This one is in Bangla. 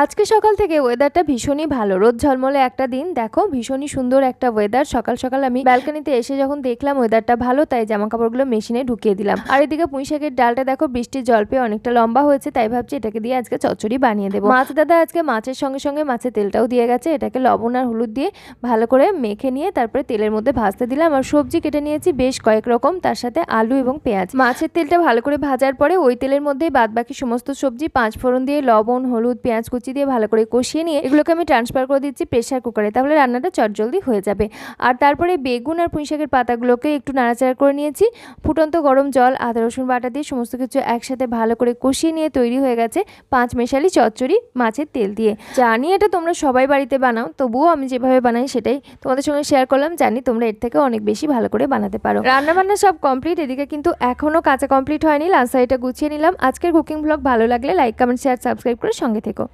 আজকে সকাল থেকে ওয়েদারটা ভীষণই ভালো, রোদ ঝলমলে একটা দিন। দেখো ভীষণই সুন্দর একটা ওয়েদার। সকাল সকাল আমি ব্যালকনিতে এসে যখন দেখলাম ওয়েদারটা ভালো, তাই জামা কাপড়গুলো মেশিনে ঢুকিয়ে দিলাম। আর এদিকে পুঁইশাকের ডালটা দেখো বৃষ্টির জল পেয়ে অনেকটা লম্বা হয়েছে, তাই ভাবছি এটাকে দিয়ে আজকে চচ্চড়ি বানিয়ে দেবো। মাছ দাদা আজকে মাছের সঙ্গে সঙ্গে মাছের তেলটাও দিয়ে গেছে। এটাকে লবণ আর হলুদ দিয়ে ভালো করে মেখে নিয়ে তারপরে তেলের মধ্যে ভাজতে দিলাম। আর সবজি কেটে নিয়েছি বেশ কয়েক রকম, তার সাথে আলু এবং পেঁয়াজ। মাছের তেলটা ভালো করে ভাজার পরে ওই তেলের মধ্যেই বাদ বাকি সমস্ত সবজি পাঁচ ফোড়ন দিয়ে লবণ হলুদ পেঁয়াজ কুচি দিয়ে ভালো করে কষিয়ে নিয়ে এগুলোকে আমি ট্রান্সফার করে দিচ্ছি প্রেসার কুকারে, তাহলে রান্নাটা চটজলদি হয়ে যাবে। আর তারপরে বেগুন আর পুঁইশাকের পাতাগুলোকে একটু নাড়াচাড়া করে নিয়েছি। ফুটন্ত গরম জল আদা রসুন বাটা দিয়ে সমস্ত কিছু একসাথে ভালো করে কষিয়ে নিয়ে তৈরি হয়ে গেছে পাঁচ মেশালি চচ্চড়ি মাছের তেল দিয়ে। জানি এটা তোমরা সবাই বাড়িতে বানাও, তবুও আমি যেভাবে বানাই সেটাই তোমাদের সঙ্গে শেয়ার করলাম। জানি তোমরা এর থেকে অনেক বেশি ভালো করে বানাতে পারো। রান্না বান্না সব কমপ্লিট, এদিকে কিন্তু এখনো কাঁচা কমপ্লিট হয়নি। লাঞ্চ সাইডটা গুছিয়ে নিলাম। আজকের কুকিং ব্লগ ভালো লাগলে লাইক কমেন্ট শেয়ার সাবস্ক্রাইব করে সঙ্গে থেকো।